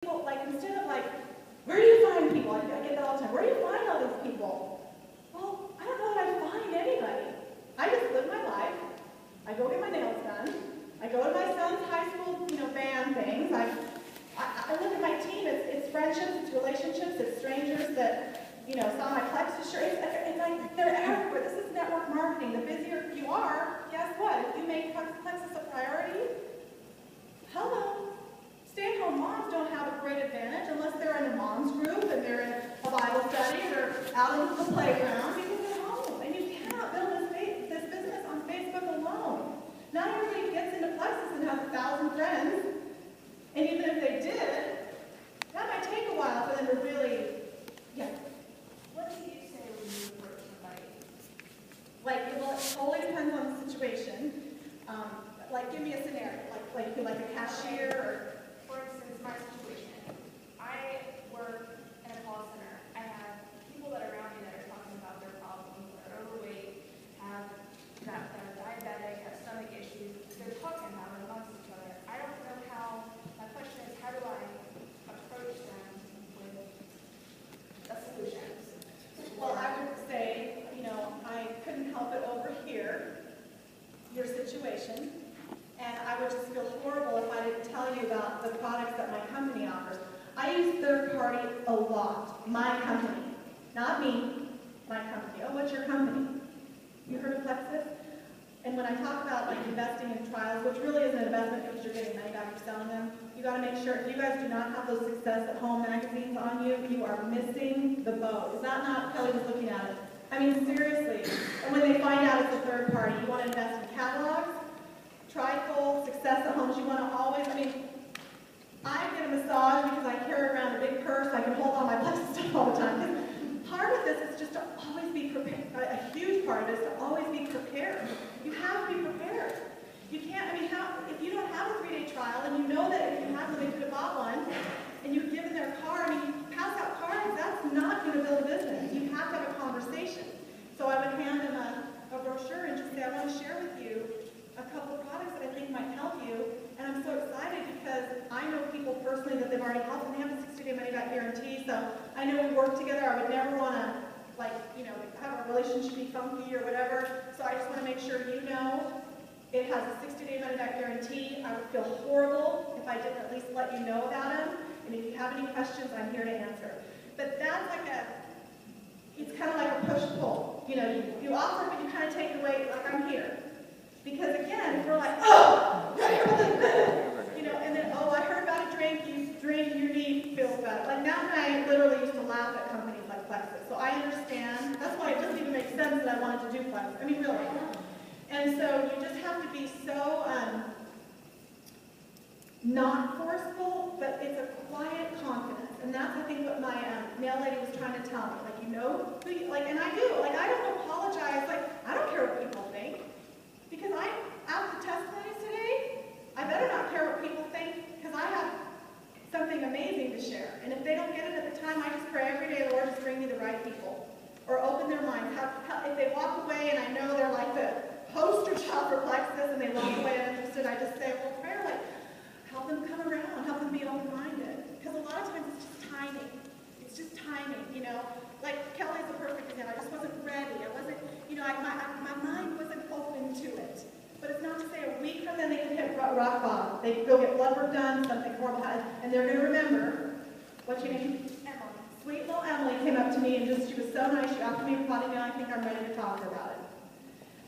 people, like, instead of like, where do you find people? I get that all the time. Where do you find all these people? Well, I don't know that I find anybody. I just live my life. I go get my nails done. I go to my son's high school, band things. I look at my team. It's friendships, it's relationships, it's strangers that, saw my Plexus shirt. It's like they're everywhere. This is network marketing. The busier you are, guess what? If you make Plexus a priority, hello. Stay-at-home moms don't have a great advantage unless they're in a mom's group and they're in a Bible study or they're out in the playground because they're home. And you cannot build this business on Facebook alone. Not everybody gets into Plexus and has 1,000 friends. And even if they did, that might take a while for them to really, What do you say when you approach somebody? It totally depends on the situation. Give me a scenario. Like a cashier or... For instance, my situation. I work in a call center. I have people that are around me that are talking about their problems, that are overweight, that are diabetic, have stomach issues. They're talking about it amongst each other. I don't know how. My question is, how do I approach them with a solution? Well, I would say, I couldn't help it over here, your situation, and I would just feel horrible if I didn't tell you about the products that my company offers. I use third party a lot. My company. Not me, my company. Oh, what's your company? You heard of Plexus? And when I talk about investing in trials, which really is an investment because you're getting money back for selling them, you got to make sure if you guys do not have those Success at Home magazines on you, you are missing the boat. Is that not? Kelly was looking at it. I mean, seriously. And when they find out it's a third party, you want to invest in catalogs, Trifold, Success at Homes. You want to always. I get a massage because I carry around a big purse. I can hold on my Plexus stuff all the time. Part of this is just to always be prepared. A huge part of it is to always be prepared. You have to be prepared. You can't, if you don't have a 3-day trial and you know that if you have them, they could have bought one, and you've given their card, you pass out cards, that's not going to build a business. You have to have a conversation. So I would hand them a brochure and just say, I want to share with you a couple of products that I think might help you. And I'm so excited because I know people personally that they've already helped and they have a 60-day money-back guarantee. So I know we work together. I would never want to, have a relationship be funky or whatever. So I just want to make sure you know it has a 60-day money-back guarantee. I would feel horrible if I didn't at least let you know about them. And if you have any questions, I'm here to answer. But that's it's kind of like a push-pull. You offer, but you kind of take away, like I'm here. Because again, if we're like, oh, and then, oh, I heard about a drink, you drink, your knee feels better. Like Matt and I literally used to laugh at companies like Plexus. So I understand. That's why it doesn't even make sense that I wanted to do Plexus. Really. And so you just have to be so not forceful, but it's a quiet confidence. And that's, I think, what my nail lady was trying to tell me. Who you, and I do. I don't apologize. I don't care what people think. Because after testimonies today, I better not care what people think because I have something amazing to share. And if they don't get it at the time, I just pray every day, Lord, just bring me the right people. Or open their minds. If they walk away and I know they're like the poster child for Plexus and they walk away uninterested, I just say, well, prayer, help them come around, help them be open-minded. Because a lot of times it's just timing. It's just timing, Kelly's a perfect example. I just wasn't ready. I wasn't, my mind wasn't open to it. But it's not to say a week from then they can hit rock bottom. They can go get blood work done, something horrible happens, and they're going to remember. What's your name? Emily. Sweet little Emily came up to me and she was so nice. She offered me a potty now. I think I'm ready to talk to her about it.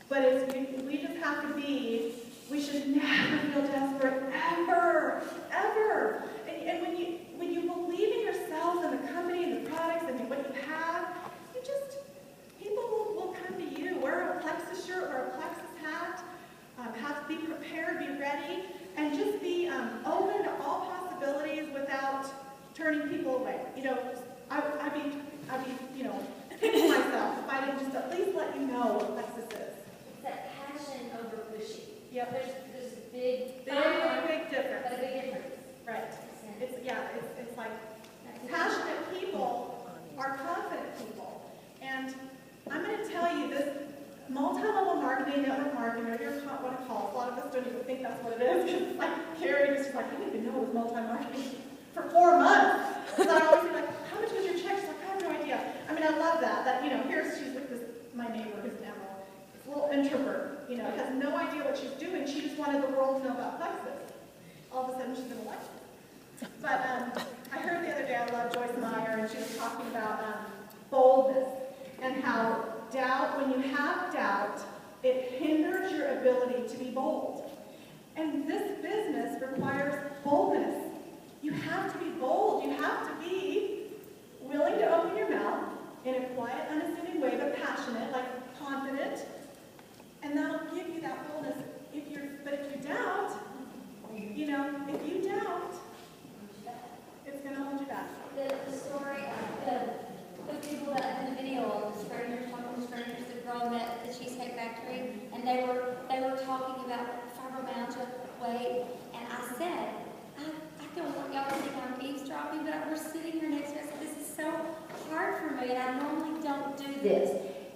But we just have to be, we should never feel desperate, ever, ever. And when you believe in yourself and the company and the products and what you have, people will come to you. Wear a Plexus shirt, wear a Plexus hat, have to be prepared, be ready, and just be open to all possibilities without turning people away. I'd be kicking myself if I didn't just at least let you know what Plexus is. It's that passion over pushing. Yep. There's a big difference. But a big difference. Right. It's like passionate people are confident people. And I'm going to tell you this multi-level marketing, network marketing, whatever you want to call it. A lot of us don't even think that's what it is. It's like Carrie was just like, I didn't even know it was multi-marketing. for 4 months. So I always be like, how much was your check? She's like, I have no idea. I mean, I love that, she's with my neighbor who's an emerald, this little introvert, has no idea what she's doing. She just wanted the world to know about Plexus. All of a sudden, she's in Alexis. But I heard the other day, I love Joyce Meyer, and she was talking about boldness and how doubt, when you have doubt, it hinders your ability to be bold. And this business requires boldness. You have to be bold. You have to be willing to open your mouth in a quiet, unassuming way, but passionate, like confident. And that'll give you that boldness. But if you doubt, it's going to hold you back. The story of the people that in the video, the strangers talking to strangers, the girl met at the Cheesecake Factory, and they were talking about fibromyalgia, weight, and I said, I don't want y'all to think I'm eavesdropping, but we're sitting here next to us. This is so hard for me, and I normally don't do this.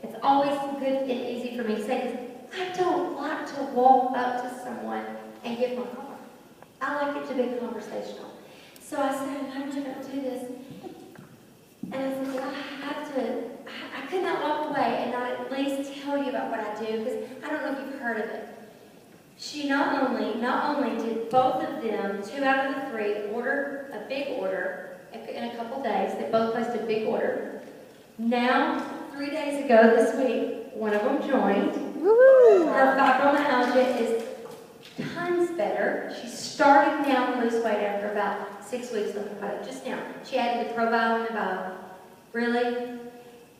It's always good and easy for me to say this. I don't like to walk up to someone and give my card. I like it to be conversational. So I said, I'm not going to do this. And I said, well, I could not walk away and not at least tell you about what I do, because I don't know if you've heard of it. She not only did both of them, 2 out of the 3, order a big order in a couple days. They both placed a big order. Now, 3 days ago this week, one of them joined. Her fibromyalgia is tons better. She's starting now to lose weight after about 6 weeks of it. Just now. She added the ProBio and the Bio. Really?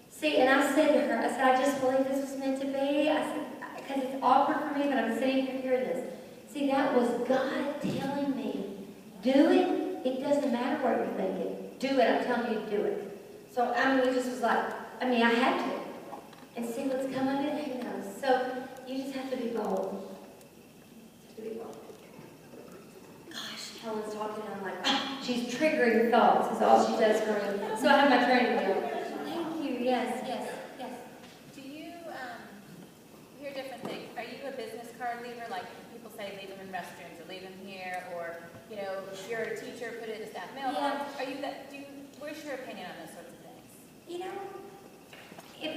See, and I said to her, I said, I just believe this was meant to be. I said, because it's awkward for me, but I'm sitting here hearing this. See, that was God telling me, do it. It doesn't matter what you're thinking. Do it. I'm telling you to do it. So, it just was like, I had to. And see what's coming of it? Who knows? So, you just have to be bold. Gosh, Helen's talking, and I'm like, she's triggering thoughts, is all she does for me. So I have my training wheel. Thank you, yes. Do you hear different things? Are you a business card leaver? Like people say leave them in restrooms or leave them here, or, if you're a teacher, put it in a staff mailbox. Yeah. Are you where's your opinion on those sorts of things? If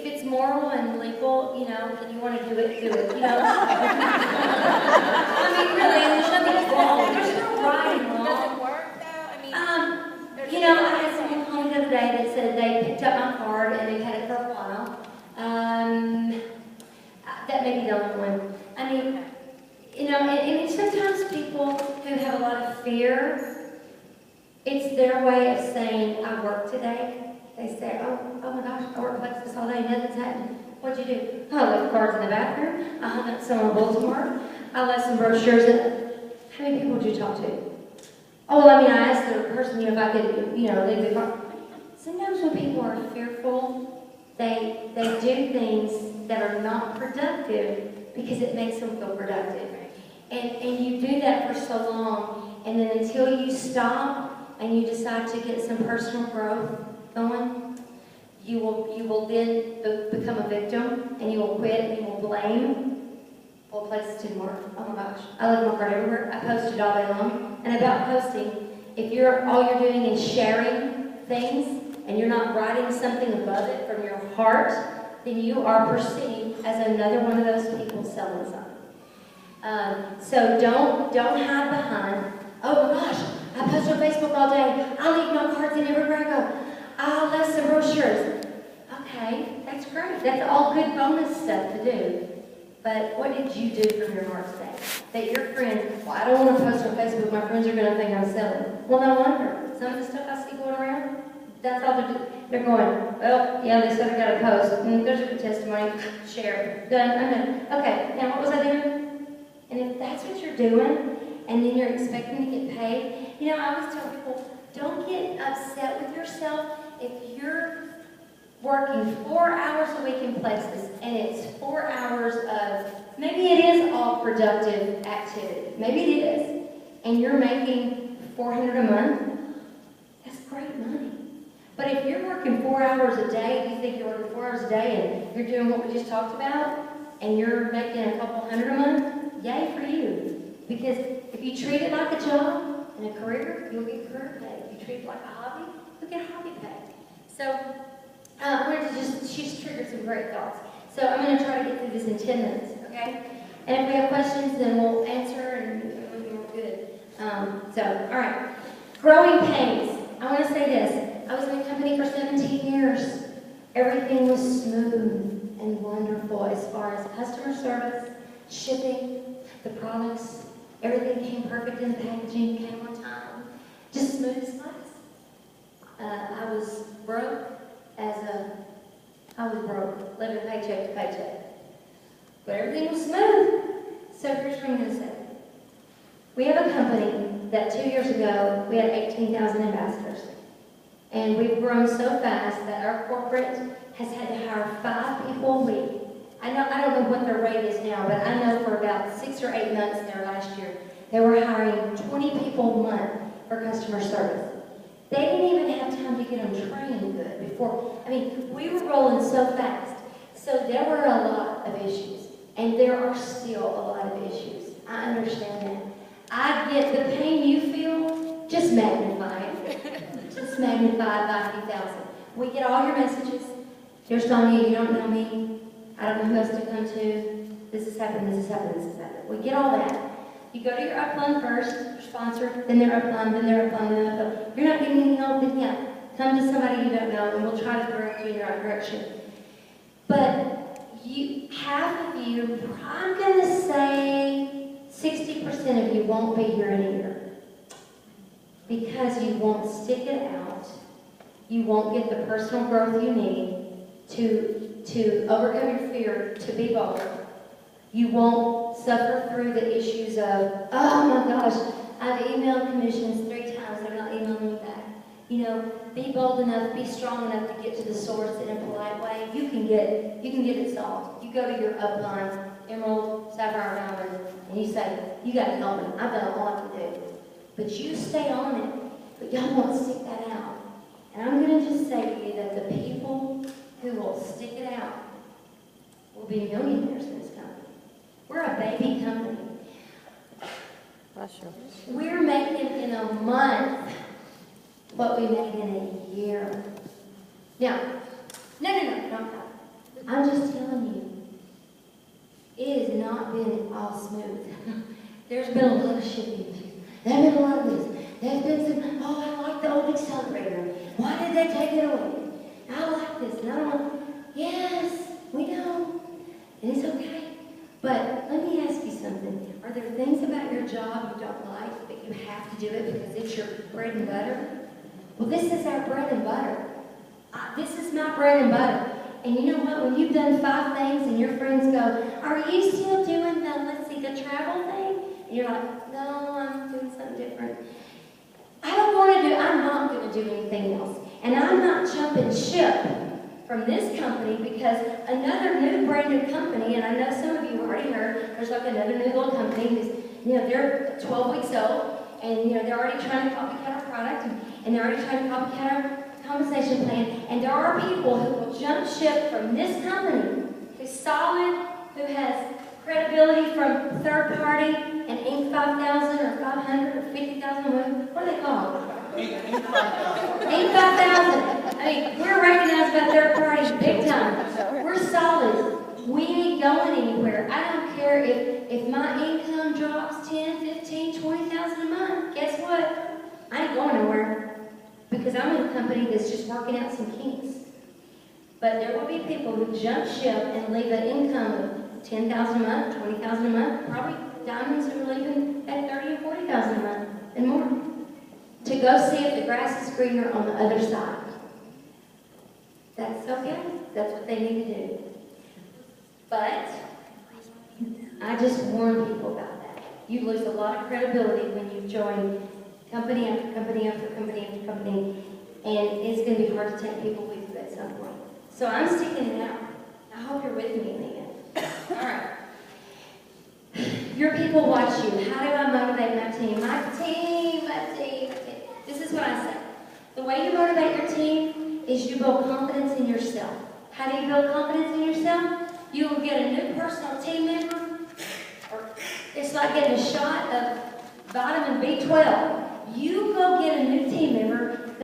it's moral and legal, and you want to do it, really, there's nothing wrong. There's no right and wrong. Does it work, though? I had someone call me the other day that said they picked up my card and they've had it for a while. That may be the only one. And sometimes people who have a lot of fear, it's their way of saying, I work today. They say, oh my gosh, I work Plexus all day, nothing's happening. What'd you do? Oh, I left cards in the bathroom. I hung up some on Baltimore. I left some brochures in. How many people did you talk to? Oh, well, I asked the person, if I could, leave the card. Sometimes when people are fearful, they do things that are not productive because it makes them feel productive. And you do that for so long, and then until you stop and you decide to get some personal growth going, you will then become a victim, and you will quit, and you will blame. Well, Plexus didn't work. Oh my gosh. I left my card everywhere. I posted all day long. And about posting, if all you're doing is sharing things, and you're not writing something above it from your heart, then you are perceived as another one of those people selling something. So don't hide behind, oh my gosh, I post on Facebook all day. I leave my cards in everywhere I go. I left some brochures. Okay, that's great. That's all good bonus stuff to do. But what did you do from your heart today? That your friends, well, I don't want to post on Facebook. My friends are going to think I'm selling. Well, no wonder. Some of the stuff I see going around, that's all they're doing. They're going, well, yeah, they said I got to post. There's a good testimony. Share. Done. I'm done. Okay, now what was I doing? And if that's what you're doing, and then you're expecting to get paid, I always tell people, don't get upset with yourself if you're working 4 hours a week in Plexus, and it's 4 hours of, maybe it is all productive activity. Maybe it is. And you're making $400 a month. That's great money. But if you're working 4 hours a day, if you think you're working 4 hours a day and you're doing what we just talked about, and you're making a couple hundred a month, yay for you. Because if you treat it like a job, in a career, you'll get career pay. If you treat it like a hobby, you'll get hobby pay. So, she's triggered some great thoughts. So I'm going to try to get through this in 10 minutes, okay? And if we have questions, then we'll answer, and we're good. All right. Growing pains. I want to say this. I was in a company for 17 years. Everything was smooth and wonderful as far as customer service, shipping, the products. Everything came perfect in the packaging, came on time. Just smooth as glass. I was broke living paycheck to paycheck. But everything was smooth. So here's what I'm going to say. We have a company that 2 years ago, we had 18,000 ambassadors. And we've grown so fast that our corporate has had to hire 5 people a week. I don't know what their rate is now, but I know for about 6 or 8 months there last year, they were hiring 20 people a month for customer service. They didn't even have time to get them trained good before. I mean, we were rolling so fast. So there were a lot of issues. And there are still a lot of issues. I understand that. I get the pain you feel, just magnify it. Just magnify it by 50,000. We get all your messages. Here's Sonia, you don't know me. I don't know who else to come to. This has happened, this has happened, this has happened. We get all that. You go to your upline first, your sponsor, then their upline, then their upline, then their upline. You're not getting any help, then yeah, come to somebody you don't know and we'll try to direct you in the right direction. But half of you, I'm going to say 60% of you won't be here in a year. Because you won't stick it out. You won't get the personal growth you need to overcome your fear, to be bold. You won't suffer through the issues of, oh my gosh, I've emailed commissions 3 times, they're not emailing me back. You know, be bold enough, be strong enough to get to the source in a polite way. You can get it solved. You go to your upline, Emerald, Sapphire, Diamond, and you say, you got to help me. I've done all I can do. But you stay on it. But y'all won't stick that out. And I'm going to just say to you that the people who will stick it out will be millionaires in this company. We're a baby company. We're making in a month what we made in a year. Now, no. I'm just telling you, it has not been all smooth. There's been a lot of shipping issues. There's been a lot of this. There's been some, oh, I like the old accelerator. Why did they take it away? I like this, and I don't want, yes, we know, and it's okay. But let me ask you something. Are there things about your job you don't like, but you have to do it because it's your bread and butter? Well, this is our bread and butter. This is my bread and butter. And you know what? When you've done 5 things and your friends go, are you still doing the travel thing? And you're like, no, I'm doing something different. I'm not going to do anything else. And I'm not jumping ship from this company because another new brand new company, and I know some of you have already heard, there's like another new little company who's, they're 12 weeks old, and they're already trying to copycat our product, and they're already trying to copycat our compensation plan, and there are people who will jump ship from this company who's solid, who has credibility from third party, and Inc. 5,000 or 500 or 50,000, what are they called? Inc. 5,000. I mean, we're recognized by third parties big time. We're solid. We ain't going anywhere. I don't care if my income drops 10, 15, 20,000 a month. Guess what? I ain't going nowhere because I'm in a company that's just working out some kinks. But there will be people who jump ship and leave an income of 10,000 a month, 20,000 a month, probably diamonds who are leaving at 30 or 40,000 a month and more, to go see if the grass is greener on the other side. That's okay. That's what they need to do. But I just warn people about that. You lose a lot of credibility when you join company after company after company after company, and it's going to be hard to take people with you at some point. So I'm sticking it out. I hope you're with me in the end. All right. Your people watch you. How do I motivate my team? My team. This is what I say. The way you motivate your team is you build confidence in yourself. How do you build confidence in yourself? You will get a new personal team member. Or it's like getting a shot of vitamin B12. You go get a new team member